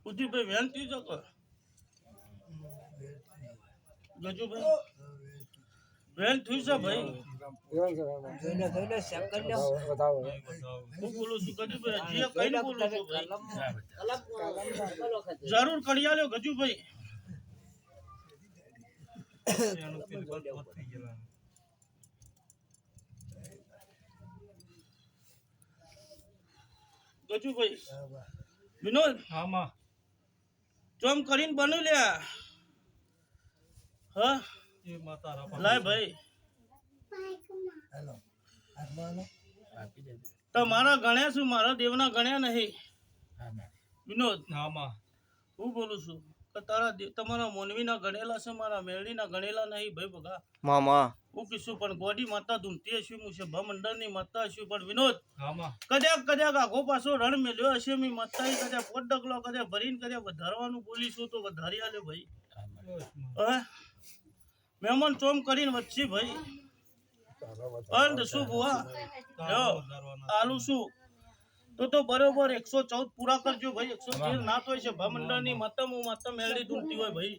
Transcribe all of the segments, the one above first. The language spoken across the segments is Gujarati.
ઉદીભાઈ વેન થી જતો ગજુભાઈ વેન થયું છે ભાઈ હું બોલું છું ગજુભાઈ જે કઈ બોલું છું ભાઈ જરૂર કરી આલ્યો ગજુભાઈ ગજુભાઈ વિનોદ આમાં ચોમ કરીને બની લ્યા હા એ માતા લાય ભાઈ તમારા ગણ્યા છું મારા દેવના ગણ્યા નહીં વિનોદ આમાં હું બોલું છું કે તમારા મોનવીના ગણેલા છે મારા મેળડીના ગણેલા નહીં ભાઈ બગા મામા હું કીશું પણ ગોડી માતા ધૂમતી હશે હું છે ભમંડળની માતા હશે પણ વિનોદ આમાં કદાચ આખો પાછો રણ મેલ્યો હશે મી માતા કદાચ પોટ ડગલો કદાચ ભરીને કદાચ વધારવાનું બોલીશું તો વધારી આલે ભાઈ હવે મહેમાન ચોમ કરીને વચ્ચે ભાઈ અંત શું બુઆ આલુ શું તો બરોબર 114 પૂરા કરજો ભાઈ 113 ના તો છે ભમંડળની માતા હું માતા મેળડી ધૂમતી હોય ભાઈ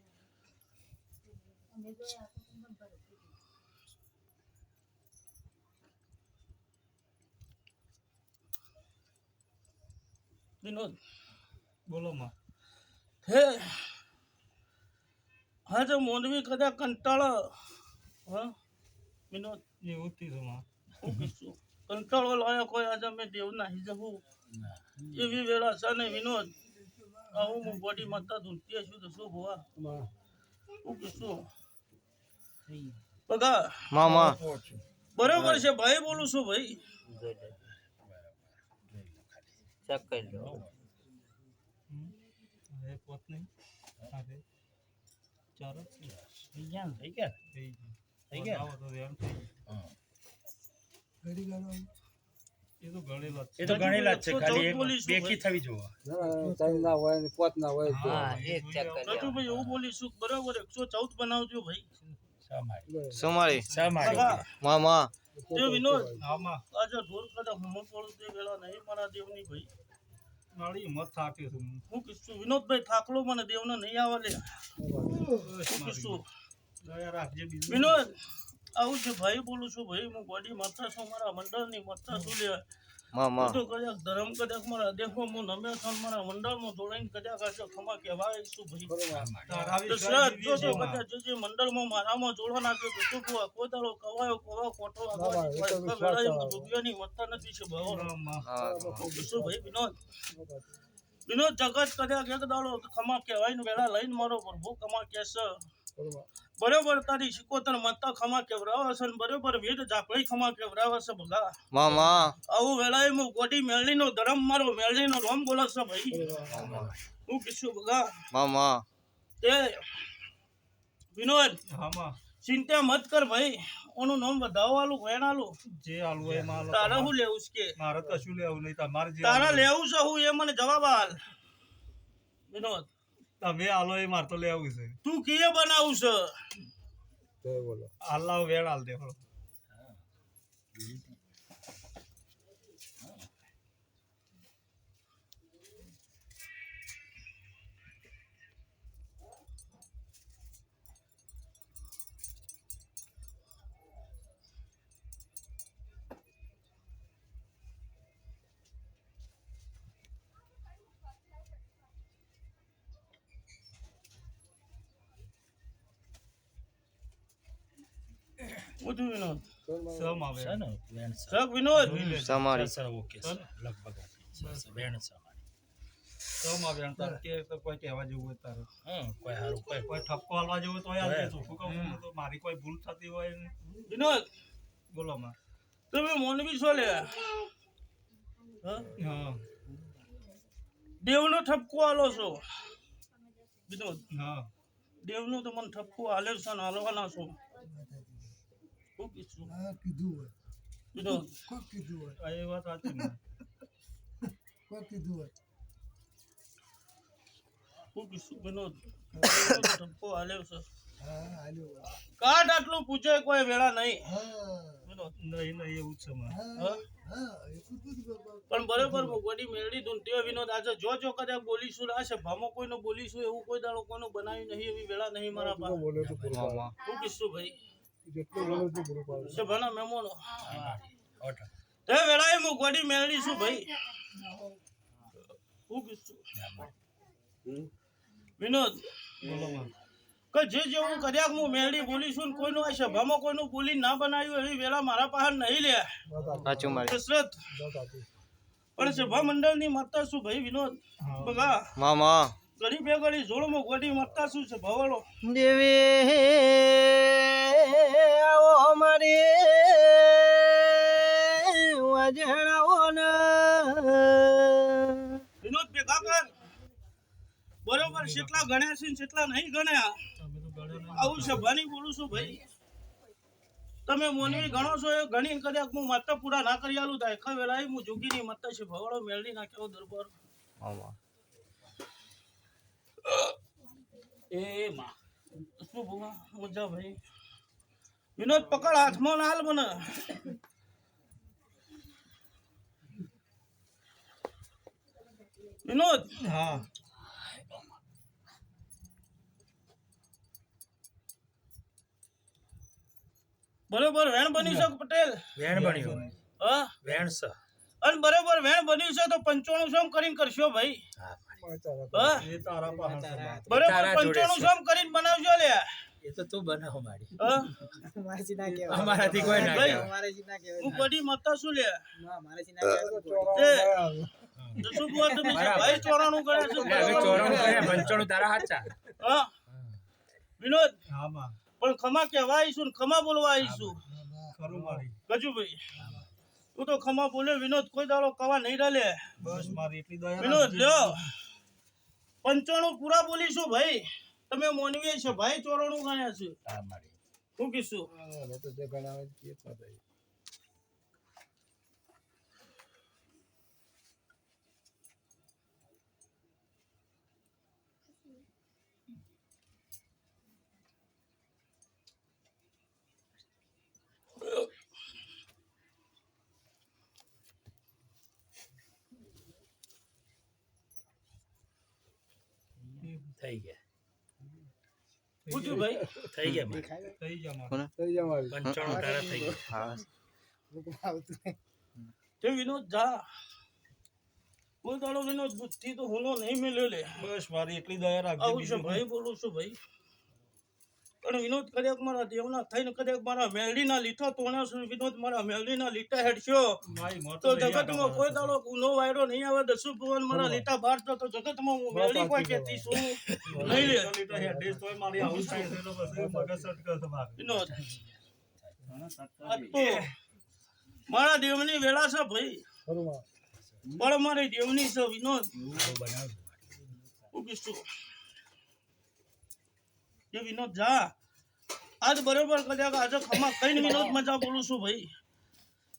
વિનોદ બોલો માં હે હા જો મોનવી કદાચ કંટાળો હા વિનોદ એવું થયું માં હું કીધું કંટાળો લાયો કોઈ આજે મેં દેવ નાહી જવું એવી વેળા છે ને વિનોદ આવું હું બોડી માતા ધૂંટી છું તો શું ભવા હું કીધું બગા મામા બરોબર છે ભાઈ બોલું છું ભાઈ ચેક કરી લો એ પોત નહીં અરે ચાલો થઈ ગયા થઈ ગયા તો એમ એ તો ગણેલા એ તો ગણેલા જ છે ખાલી એક બેકી થવી જોવા ના હોય પોત ના હોય હા એ ચેક કરી ભાઈ એવું બોલીશું બરોબર 114 બનાવજો ભાઈ સમાળી મામા તે વિનોદ આમાં આજે ઢોર કદા હું પડું તે વેળા નહીં મારા દેવની ભાઈ મારી મત થાકે છું હું કીધું વિનોદભાઈ થાકલો મને દેવને નહીં આવે લે હું કીધું દયા રાખજે બીજું વિનોદ આવું છે ભાઈ બોલું છું ભાઈ હું બોડી માતા છું મારા મંડળની માતા છું લે મામા તો કદાચ ધર્મ કદાચ મારા દેખો હું નમે છું મારા મંડળમાં જોડાઈને કદાચ આજે ખમા કહેવાય છું ભાઈ તો શ્રાદ્ધ જોજો કદાચ જે મંડળમાં મારામાં જોડવા નાખ્યો તો શું કહેવાય કોદાળો કવાયો કોવા કોટો રૂપિયાની મતતા નથી છે ભાવ શું ભાઈ વિનોદ જગત કદાચ એક દાડો ખમા કહેવાય ને વેળા લઈને મારો પ્રભુ ખમા કહેશે બરોબર તારી શિકોતર માતા ખમા કેવરાવે છે બરોબર વેદ ઝાકળી ખમા કેવરાવે છે ભગા મામા આવું વેળાએ હું ગોડી મેળડીનો ધરમ મારો મેળડીનો રોમ બોલે છે ભાઈ હું કીધું ભગા મામા તે વિનોદ આમાં ચિંતા મત કર ભાઈ ઓનું નામ વધાવવાલું વેણાલું જે આલુ એ માલ તારે હું લેવું છે કે મારે કશું લેવું નહીં તમારે જે તારા લેવું છે હું એ મને જવાબ આલ વિનોદ તમે આલો એ મારે તો લેવું છે તું કીએ બનાવું છે આલ્લાહ વેળ આલ દે બધું વિનોદ સમ આવે છે ને વેણ સક વિનોદ સમાળી સર ઓકે સર લગભગ વેણ સમારી સમ આવે તાર કે તો કોઈ કહેવા જેવું હોય તારે કોઈ હારું કોઈ કોઈ ઠપકો હાલવા જેવું તો યાર શું કહું તો મારી કોઈ ભૂલ થતી હોય ને વિનોદ બોલો માં તમે મોનવી છો લે હા દેવનો ઠપકો આલો છો વિનોદ હા દેવનો તો મને ઠપકો આલે છે ને હાલવાના છો શું કીધું વિનોદ આ એ વાત સાચી ને શું કીધું વિનોદ ધક્કો હાલ્યો છે કાઢ આટલું પૂછે કોઈ વેળા નહીં વિનોદ નહીં એવું જ છે મારે. હા? પણ બરોબર ગોડી મેળવી દઉં તે વિનોદ આજે જો કદાચ બોલીશું આ સભામાં કોઈનો બોલીશું એવું કોઈ દાડો કોઈનું બનાવ્યું નહીં એવી વેળા નહીં મારા પાસે મામા શું કીધું ભાઈ સભાના મહેમાનો ઓટો તે વેળાએ હું ગોડી મેળવીશું ભાઈ શું કીધું વિનોદ કે જે જેવું કર્યા હું મેળવી બોલીશું ને કોઈનું આ સભામાં કોઈનું બોલી ના બનાવ્યું એવી વેળા મારા પાસે નહીં લે સાચું મારી દશરથ પણ સભા મંડળની માતા શું ભાઈ વિનોદ બગા મામા ઘડી બે ઘડી જોડમાં ગોડી માતા શું છે ભવાળો દેવી આવો અમારી વજણાવો ને વિનોદ ભેગા કર બરોબર કેટલા ગણ્યા છે ને કેટલા નહીં ગણ્યા આવું સભાની બોલું છું ભાઈ તમે મોનવી ગણો છો એ ગણી કદાચ હું માતા પૂરા ના કરી આલું થાય ખા વેળાએ હું જોગીની માતા છે ભવાળો મેળવી નાખ્યો દરબાર મામા એ માં શું ભૂવા મજા ભાઈ વિનોદ પકડ હાથમાં ના હાલ મને વિનોદ હા બરોબર વેણ બની છે પટેલ વેણ બન્યું હા વેણ છે અને બરોબર વેણ બન્યું છે તો 95 સોમ કરીને કરશો ભાઈ હા હા એ તારા પાસે છે મારે. બરોબર તારા જોડે 95 સોમ કરીને બનાવજો લે એ તો તું બનાવ મારી હા અમારાથી કોઈ ના ભાઈ કહેવાય. હું બડી મતા શું લે તો શું બોલ તમે બરાબર. ભાઈ ચોરાનું કરે છે એટલે હવે 94 કર્યા, 95 તારા હાચા. હા વિનોદ હા માં પણ ખમા કહેવા આવીશું ને ખમા બોલવા આવીશું ખરું મારી ગજુભાઈ તું તો ખમા બોલ્યો વિનોદ કોઈ દાડો કવા નહીં ડાલે બસ મારી એટલી દયા વિનોદ રાખજે. લ્યો 95 પૂરા બોલીશું ભાઈ તમે મોનવી છે ભાઈ 94 ગણ્યા છે હા મારી શું કીશું થઈ ગયા પૂછ્યું ભાઈ થઈ ગયા મારી. થઈ જા મારે. 95 તારા થઈ ગયા. હા તે વિનોદ જા કોઈ દાડો વિનોદ બુદ્ધિ તો હુનો નહીં મેલ્યો લે બસ મારી એટલી દયા રાખજે આવું છે બીજું ભાઈ બોલું છું ભાઈ પણ વિનોદ કદાચ મારા દેવના થઈને કદાચ મારા મેલડીના લીઠા તોણ્યા છું વિનોદ મારા મેલડીના લીટા હેડશો મારી મોત તો નહીં જગતમાં આટા કોઈ દાડો ગુનો વાયરો નહીં આવે દસુ ભુવન મારા લીટા બહાર તો જગતમાં હું મેલડી કોઈ કહેતી છું નહીં લે મારે. લીટા હેડેસ તોય મારી આવું થાય છે એટલે પછી મગજ સટકે છે મારે. વિનોદ આ તો મારા દેવની વેળા છે ભાઈ પણ મારી દેવની છે વિનોદ તો બનાવજો મારી. હું કીધું જે વિનોદ જા આજ બરોબર કદાચ આજે ખમા કઈને વિનોદ મજા બોલું છું ભાઈ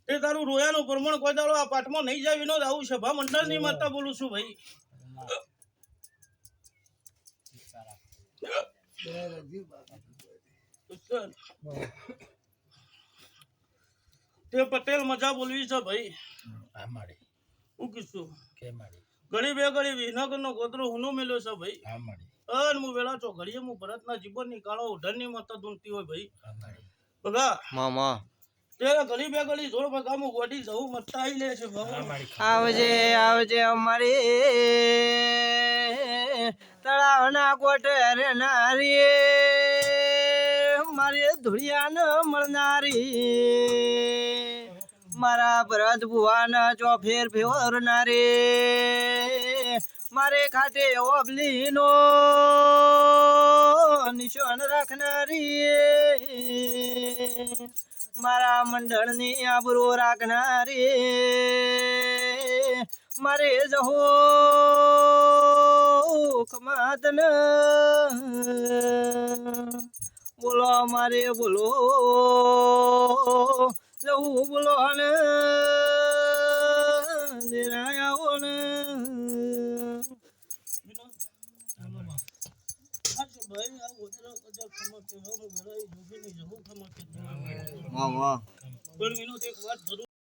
તે તારું રોયાનું પ્રમાણ કોઈ દાડો આ પાઠમાં નહીં જાય વિનોદ આવું સભા મંડળની માતા બોલું છું ભાઈ તે પટેલ મજા બોલવી છે ભાઈ હા મારી હું કીધું કે મારી ઘડી બે ઘડી વિનગરનો ગોદરો હુનો મેલ્યો છે ભાઈ હા મારી અન હું વેલા છો ઘડીએ હું ભરતના જીવનની કાળો ઉઢણની માતા ધૂનતી હોય ભાઈ હા મારી બગા મામા તેરા ઘડી બે ઘડી જોર બગા હું ગોડી જવું મતતા આવી લે છે હા ભાઈ મારી આવજે આવજે અમારી તળાવના કોટરે નારી મારી ધુળિયાને મળનારી મારા ભરત ભુવાના ચોફેર ફેરનારી મારે ખાતે ઓબલીનો નિશાન રાખનારી મારા મંડળની આબરૂ રાખનારી મારે જહો ખમાતન બોલો મારે બોલો જવું બોલો ને દેરાયા ને ભાઈ આ ગોતરા કદાચ ખમા કહેવામાં વેળાએ જોગીની જવું ખમા કે વાહ વાહ પણ વિનોદ એક વાત જરૂર